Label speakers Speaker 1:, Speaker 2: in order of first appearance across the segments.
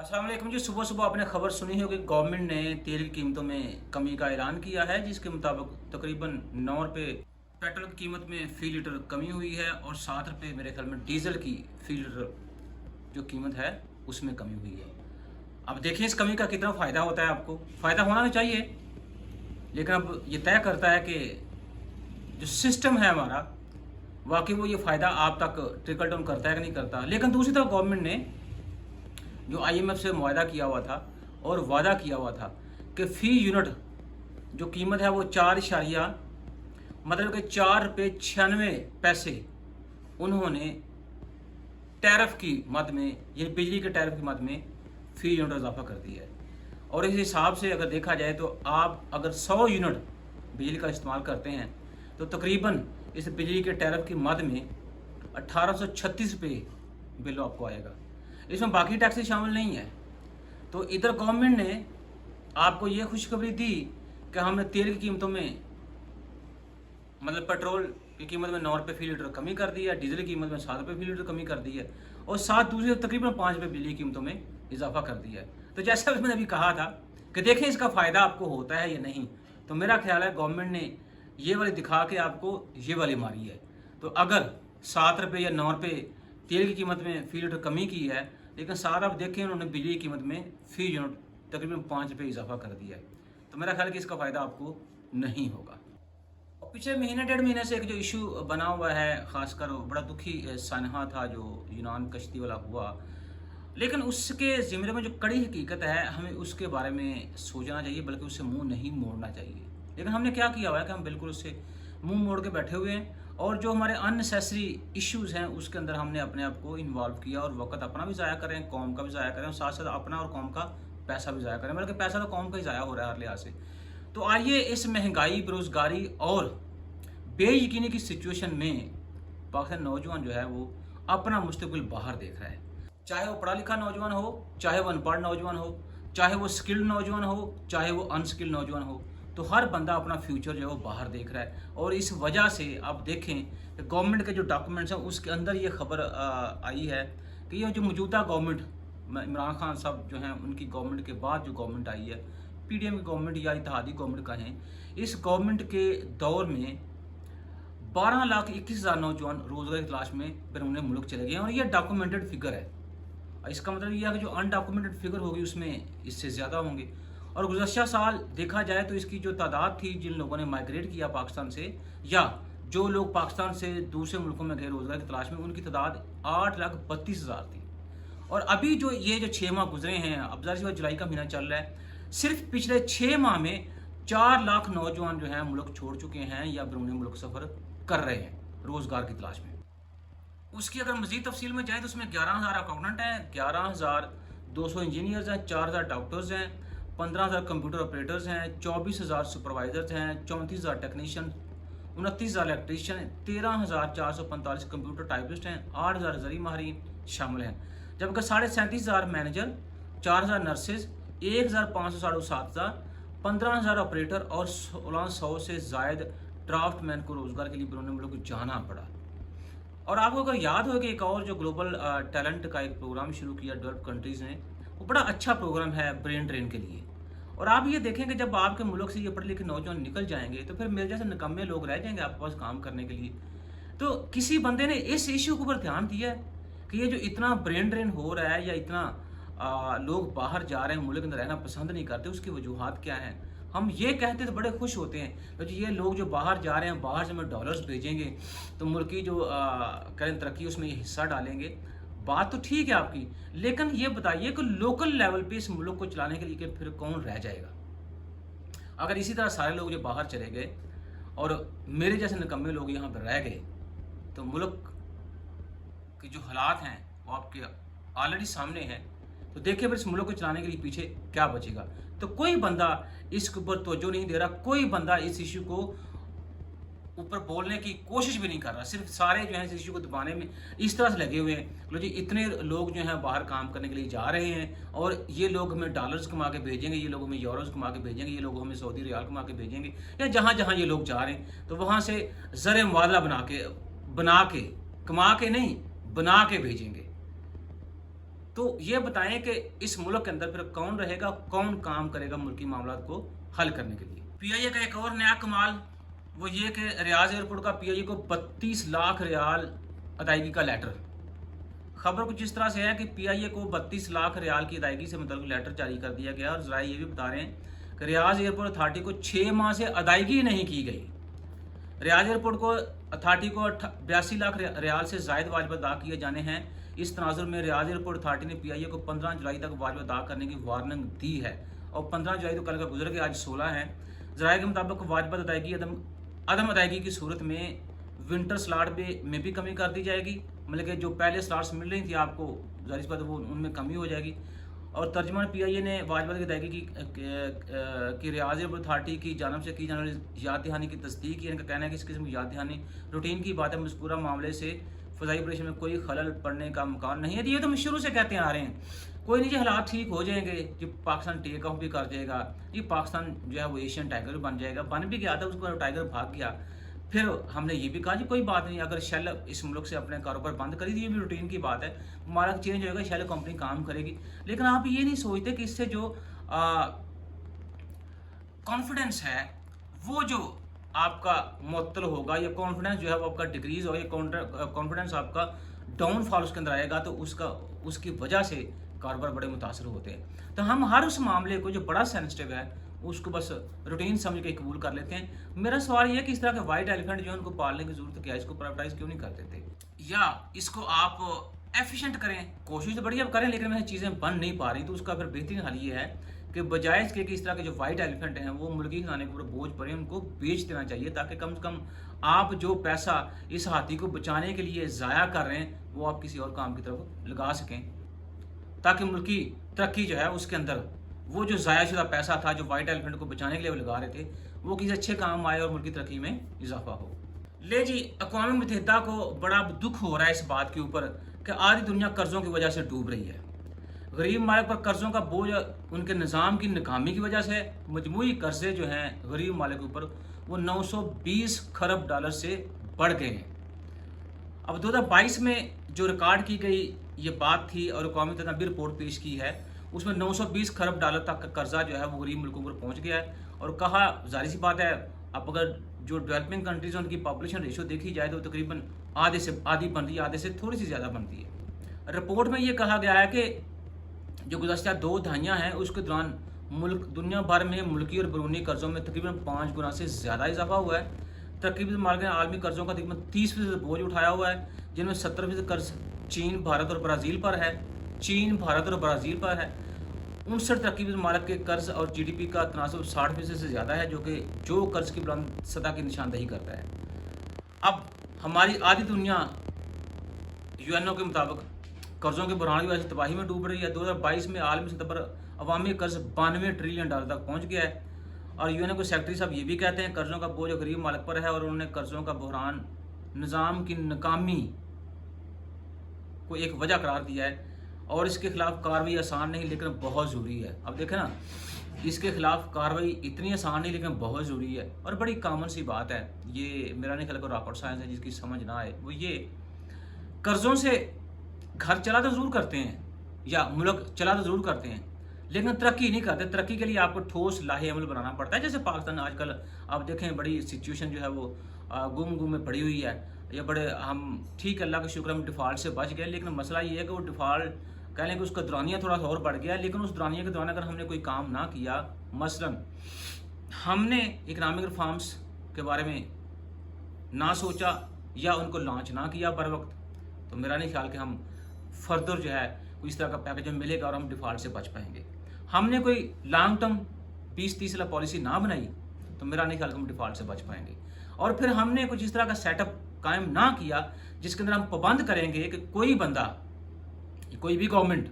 Speaker 1: अस्सलाम वालेकुम जी। सुबह सुबह आपने खबर सुनी होगी, गवर्नमेंट ने तेल की कीमतों में कमी का ऐलान किया है, जिसके मुताबिक तकरीबन 9 रुपये पेट्रोल की कीमत में फ़ी लीटर कमी हुई है और 7 रुपये मेरे ख्याल में डीजल की फ़ी लीटर जो कीमत है उसमें कमी हुई है। अब देखिए इस कमी का कितना फ़ायदा होता है। आपको फ़ायदा होना तो चाहिए, लेकिन अब ये तय करता है कि जो सिस्टम है हमारा, वाकई वो ये फ़ायदा आप तक ट्रिकल डाउन करता है कि नहीं करता। लेकिन दूसरी तरफ गवर्नमेंट ने जो आईएमएफ से मुआहदा किया हुआ था और वादा किया हुआ था कि फ़ी यूनिट जो कीमत है वो 4 मतलब कि 4 रुपये 96 पैसे उन्होंने टैरिफ की मद में, ये बिजली के टैरिफ की मद में फ़ी यूनिट इजाफा कर दिया है। और इस हिसाब से अगर देखा जाए तो आप अगर 100 यूनिट बिजली का इस्तेमाल करते हैं तो तकरीबन इस बिजली के टैरिफ की मद में 1836 रुपये बिल आपको आएगा। इसमें बाकी टैक्सेस शामिल नहीं है। तो इधर गवर्नमेंट ने आपको ये खुशखबरी दी कि हमने तेल की कीमतों में, मतलब पेट्रोल की कीमत में 9 रुपये फ़ी लीटर कमी कर दी है, डीजल की कीमत में 7 रुपये फ़ी लीटर कमी कर दी है और साथ दूसरी तकरीबन 5 रुपये बिजली की कीमतों में इजाफा कर दिया है। तो जैसा मैंने अभी कहा था कि देखें इसका फ़ायदा आपको होता है या नहीं, तो मेरा ख्याल है गवर्नमेंट ने ये वाली दिखा के आपको ये वाली मारी है। तो अगर 7 रुपये या 9 रुपये तेल की कीमत में फ़ी लीटर कमी की है, लेकिन साथ आप देखें उन्होंने बिजली की कीमत में फ़ी यूनिट तकरीबन 5 रुपये इजाफा कर दिया है, तो मेरा ख्याल है कि इसका फ़ायदा आपको नहीं होगा। और पिछले महीने 1.5 महीने से एक जो इशू बना हुआ है, ख़ासकर बड़ा दुखी सानहा था जो यूनान कश्ती वाला हुआ, लेकिन उसके ज़िम्मे में जो कड़ी हकीकत है हमें उसके बारे में सोचना चाहिए, बल्कि उससे मुंह नहीं मोड़ना चाहिए। लेकिन हमने क्या किया हुआ है कि हम बिल्कुल उससे मुंह मोड़ के बैठे हुए हैं और जो हमारे अननेसेसरी इश्यूज़ हैं उसके अंदर हमने अपने आप को इन्वॉल्व किया और वक्त अपना भी ज़ाया करें, कौम का भी ज़ाया करें और साथ साथ अपना और कौम का पैसा भी ज़ाया करें, बल्कि पैसा तो कौम का ही ज़ाया हो रहा है हर लिहाज से। तो आइए इस महंगाई, बेरोज़गारी और बेयकीनी की सिचुएशन में पाकिस्तान नौजवान जो है वो अपना मुस्तकबिल बाहर देख रहा है। चाहे वो पढ़ा लिखा नौजवान हो, चाहे वो अनपढ़ नौजवान हो, चाहे वो स्किल्ड नौजवान हो, चाहे वो अनस्किल्ड नौजवान हो, तो हर बंदा अपना फ्यूचर जो है वो बाहर देख रहा है। और इस वजह से आप देखें कि गवर्नमेंट के जो डॉक्यूमेंट्स हैं उसके अंदर ये खबर आई है कि ये जो मौजूदा गवर्नमेंट, इमरान खान साहब जो हैं उनकी गवर्नमेंट के बाद जो गवर्नमेंट आई है, पीडीएम की गवर्नमेंट या इत्तेहादी गवर्नमेंट का है, इस गवर्नमेंट के दौर में 12,21,000 नौजवान रोजगार की तलाश में बैरून मुल्क चले गए हैं और ये डॉक्यूमेंटेड फिगर है। इसका मतलब यह है कि जो अनडॉक्यूमेंटेड फिगर होगी उसमें इससे ज़्यादा होंगे। और गुज़श्ता साल देखा जाए तो इसकी जो तादाद थी जिन लोगों ने माइग्रेट किया पाकिस्तान से, या जो लोग पाकिस्तान से दूसरे मुल्कों में गए रोज़गार की तलाश में, उनकी तादाद 8,32,000 थी। और अभी जो ये जो 6 माह गुजरे हैं, अब ज़ाहिर सी बात जुलाई का महीना चल रहा है, सिर्फ पिछले 6 माह में 4 लाख नौजवान जो हैं मुल्क छोड़ चुके हैं या बैरून मुल्क सफ़र कर रहे हैं रोज़गार की तलाश में। उसकी अगर मज़ीद तफसील में जाए तो उसमें 11,000 अकाउंटेंट हैं, 11,200 इंजीनियर्स हैं, 4,000 डॉक्टर्स हैं, 15,000 कंप्यूटर ऑपरेटर्स हैं, 24,000 सुपरवाइजर्स हैं, 34,000 टेक्नीशियन, 29,000 इलेक्ट्रीशियन, 13,445 कंप्यूटर टाइपिस्ट हैं, 8,000 ज़री माहिरीन शामिल हैं, जबकि 37,500 मैनेजर, 4,000 नर्सेज, 1,500 साढ़े 7,000, 15,000 ऑपरेटर और 1,600 से ज़ायद ड्राफ्टमैन को रोज़गार के लिए बैरून मुल्क जाना पड़ा। और आपको अगर याद हो कि एक और जो ग्लोबल टैलेंट का एक प्रोग्राम शुरू किया डेवलप कंट्रीज़ ने, वो बड़ा अच्छा प्रोग्राम है ब्रेन ड्रेन के लिए। और आप ये देखें कि जब आपके मुल्क से ये पढ़े लिखे नौजवान निकल जाएंगे तो फिर मेरे जैसे निकम्मे लोग रह जाएंगे आपके पास काम करने के लिए। तो किसी बंदे ने इस इशू के ऊपर ध्यान दिया है कि ये जो इतना ब्रेन ड्रेन हो रहा है या इतना लोग बाहर जा रहे हैं, मुल्क के अंदर रहना पसंद नहीं करते, उसकी वजूहात क्या हैं। हम ये कहते तो बड़े खुश होते हैं, तो ये लोग जो बाहर जा रहे हैं, बाहर से हमें डॉलर्स भेजेंगे तो मुल्क की जो करें तरक्की उसमें ये हिस्सा डालेंगे। बात तो ठीक है आपकी, लेकिन ये बताइए कि लोकल लेवल पे इस मुल्क को चलाने के लिए फिर कौन रह जाएगा। अगर इसी तरह सारे लोग जो बाहर चले गए और मेरे जैसे निकम्मे लोग यहाँ पर रह गए, तो मुल्क के जो हालात हैं वो आपके ऑलरेडी सामने हैं। तो देखिए फिर इस मुल्क को चलाने के लिए पीछे क्या बचेगा। तो कोई बंदा इसके ऊपर तवज्जो नहीं दे रहा, कोई बंदा इस इशू को ऊपर बोलने की कोशिश भी नहीं कर रहा। सिर्फ सारे जो है इस इशू को दबाने में इस तरह से लगे हुए हैं। लो जी, इतने लोग जो हैं बाहर काम करने के लिए जा रहे हैं और ये लोग हमें डॉलर्स कमा के भेजेंगे, ये लोग हमें यूरोस कमा के भेजेंगे, ये लोग हमें सऊदी रियाल कमा के भेजेंगे, या जहाँ जहाँ ये लोग जा रहे हैं तो वहाँ से ज़र मुबादला बना के कमा के नहीं बना के भेजेंगे। तो ये बताएं कि इस मुल्क के अंदर फिर कौन रहेगा, कौन काम करेगा मुल्की मामलात को हल करने के लिए। पीआईए का एक और नया कमाल वो ये कि रियाज एयरपोर्ट का पीआईए को 32 लाख रियाल अदायगी का लेटर। खबर कुछ इस तरह से है कि पीआईए को 32 लाख रियाल की अदायगी से मुतल्लिक लेटर जारी कर दिया गया और ज़राए ये भी बता रहे हैं कि रियाज एयरपोर्ट अथॉरिटी को 6 माह से अदायगी नहीं की गई। रियाज एयरपोर्ट को अथॉरिटी को 82 लाख रियाल से ज़ायद वाजिब अदा किए जाने हैं। इस तनाजुर में रियाज एयरपोर्ट अथॉरिटी ने पीआईए को 15 जुलाई तक वाजिब अदा करने की वार्निंग दी है और 15 जुलाई तो कल का गुजर गया, आज 16 है। ज़राए के मुताबिक वाजिब अदायगी अदम अदायगी की सूरत में विंटर स्लॉट में भी कमी कर दी जाएगी, मतलब कि जो पहले स्लॉट्स मिल रही थी आपको ज़ाहिर सी बात है वो उनमें कमी हो जाएगी। और तर्जमान पीआईए ने वाजिब की अदायगी की रियाज एयरपोर्ट अथॉरिटी की जानब से की जाने वाली याद दहानी की तस्दीक की। इनका कहना है कि इस किस्म की याद दहानी रूटीन की बात है, मज़कूरा मामले से फ़ज़ाई ऑपरेशन में कोई खलल पड़ने का इम्कान नहीं है। ये तो हम शुरू से कहते आ रहे हैं, कोई नहीं जी हालात ठीक हो जाएंगे जी, पाकिस्तान टेक ऑफ भी कर जाएगा जी, पाकिस्तान जो है वो एशियन टाइगर भी बन जाएगा। बन भी गया था, उसको टाइगर भाग गया। फिर हमने ये भी कहा जी कोई बात नहीं, अगर शेल इस मुल्क से अपने कारोबार बंद करी तो ये भी रूटीन की बात है, मार्क चेंज होगा, शेल कंपनी काम करेगी। लेकिन आप ये नहीं सोचते कि इससे जो कॉन्फिडेंस है वो जो आपका मुअत्तल होगा, या कॉन्फिडेंस जो है वो आपका डिक्रीज होगा, या कॉन्फिडेंस आपका डाउनफॉल उसके अंदर आएगा, तो उसकी वजह से कारोबार बड़े मुतासर होते हैं। तो हम हर उस मामले को जो बड़ा सेंसिटिव है उसको बस रूटीन समझ के कबूल कर लेते हैं। मेरा सवाल ये है कि इस तरह के वाइट एलिफेंट जो है उनको पालने की जरूरत क्या है, इसको प्राइवेटाइज क्यों नहीं कर देते, या इसको आप एफिशिएंट करें। कोशिश तो बढ़िया करें लेकिन वह चीज़ें बन नहीं पा रही, तो उसका फिर बेहतरीन हल ये है कि बजाय इसके कि इस तरह के जो वाइट एलिफेंट हैं वो मुर्गी खाने के ऊपर बोझ पड़े, उनको बेच देना चाहिए, ताकि कम से कम आप जो पैसा इस हाथी को बचाने के लिए ज़ाया कर रहे हैं वो आप किसी और काम की तरफ लगा सकें, ताकि मुल्की तरक्की जो है उसके अंदर वो जो ज़ाया शुदा पैसा था जो वाइट एलिफेंट को बचाने के लिए वो लगा रहे थे वो किसी अच्छे काम आए और मुल्की तरक्की में इजाफा हो। ले जी, अक़वाम मुत्तहिदा को बड़ा दुख हो रहा है इस बात के ऊपर कि आधी दुनिया कर्ज़ों की वजह से डूब रही है। गरीब मालिक पर कर्ज़ों का बोझ उनके निज़ाम की नाकामी की वजह से मजमूई कर्ज़े जो हैं गरीब मालिक के ऊपर वो 920 खरब डॉलर से बढ़ गए हैं। अब 2022 में जो रिकॉर्ड की गई ये बात थी और अक़वाम मुत्तहिदा ने भी रिपोर्ट पेश की है, उसमें 920 खरब डॉलर तक का कर्जा जो है वो गरीब मुल्कों पर पहुंच गया है। और कहा जाहिर सी बात है, अब अगर जो डेवलपिंग कंट्रीज हैं उनकी पॉपुलेशन रेशो देखी जाए तो तकरीबन आधे से आधी बनती है, आधे से थोड़ी सी ज़्यादा बनती है। रिपोर्ट में ये कहा गया है कि जो गुज़श्ता 2 दहाइयाँ हैं उसके दौरान दुनिया भर में मुल्की और बैरूनी कर्ज़ों में तकरीबन 5 गुना से ज़्यादा इजाफा हुआ है। तकरीबन मालिक ने आलमी कर्ज़ों का तकरीबन 30% बोझ उठाया हुआ है, जिनमें 70% कर्ज चीन, भारत और ब्राज़ील पर है। 59 तरक्की मालिक के कर्ज और GDP का तनासब 60% से ज़्यादा है, जो कर्ज की बुलंद सतह की निशानदही करता है। अब हमारी आधी दुनिया UNO के मुताबिक कर्जों के बहरान की वजह से तबाही में डूब रही है। 2022 में आलमी सतह पर अवामी कर्ज 92 ट्रिलियन डॉलर तक पहुँच गया है। और UNO के सेक्रेटरी साहब ये भी कहते हैं कर्जों का बोझ गरीब मालिक पर है और उन्होंने कर्जों का बहरान निज़ाम की नाकामी को एक वजह करार दिया है और इसके खिलाफ कार्रवाई आसान नहीं लेकिन बहुत ज़रूरी है। अब देखें ना, इसके खिलाफ कार्रवाई इतनी आसान नहीं लेकिन बहुत ज़रूरी है और बड़ी कॉमन सी बात है। ये मेरा नहीं ख्याल रॉकेट साइंस है जिसकी समझ ना आए वो ये, कर्ज़ों से घर चला तो ज़रूर करते हैं या मुल्क चला तो ज़रूर करते हैं लेकिन तरक्की नहीं करते। तरक्की के लिए आपको ठोस लाहे अमल बनाना पड़ता है। जैसे पाकिस्तान आजकल आप देखें बड़ी सिचुएशन जो है वो गुम में पड़ी हुई है, या बड़े हम ठीक अल्लाह का शुक्र हम डिफ़ॉल्ट से बच गए, लेकिन मसला ये है कि वो डिफ़ॉल्ट कह लें कि उसका दौरानिया थोड़ा सा और बढ़ गया, लेकिन उस दौरानिया के दौरान अगर हमने कोई काम ना किया, मसलन हमने इकनॉमिक रिफॉर्म्स के बारे में ना सोचा या उनको लॉन्च ना किया बर वक्त, तो मेरा नहीं ख्याल कि हम फर्दर जो है कोई इस तरह का पैकेज मिलेगा और हम डिफ़ॉल्ट से बच पाएंगे। हमने कोई लॉन्ग टर्म 20-30 साल पॉलिसी ना बनाई तो मेरा नहीं ख्याल कि हम डिफ़ॉल्ट से बच पाएंगे। और फिर हमने कुछ इस तरह का सेटअप कायम ना किया जिसके अंदर हम पाबंद करेंगे कि कोई बंदा, कोई भी गवर्नमेंट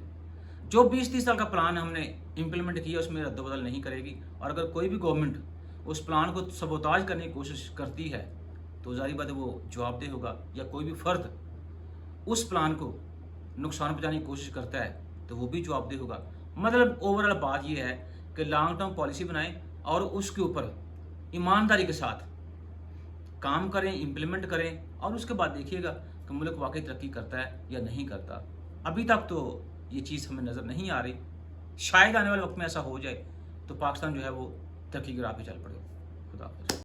Speaker 1: जो 20-30 साल का प्लान हमने इम्प्लीमेंट किया उसमें रद्द-बदल नहीं करेगी। और अगर कोई भी गवर्नमेंट उस प्लान को सबोताज करने की कोशिश करती है तो ज़ाहिर बात है वो जवाबदेह होगा, या कोई भी फ़र्द उस प्लान को नुकसान पहुंचाने की कोशिश करता है तो वो भी जवाबदेह होगा। मतलब ओवरऑल बात ये है कि लॉन्ग टर्म पॉलिसी बनाएं और उसके ऊपर ईमानदारी के साथ काम करें, इम्प्लीमेंट करें और उसके बाद देखिएगा कि मुल्क वाकई तरक्की करता है या नहीं करता। अभी तक तो یہ چیز ہمیں نظر نہیں آ رہی. شاید آنے والے وقت میں ایسا ہو جائے تو پاکستان جو ہے وہ ترقی کی راہ پہ چل پڑے. خدا حافظ.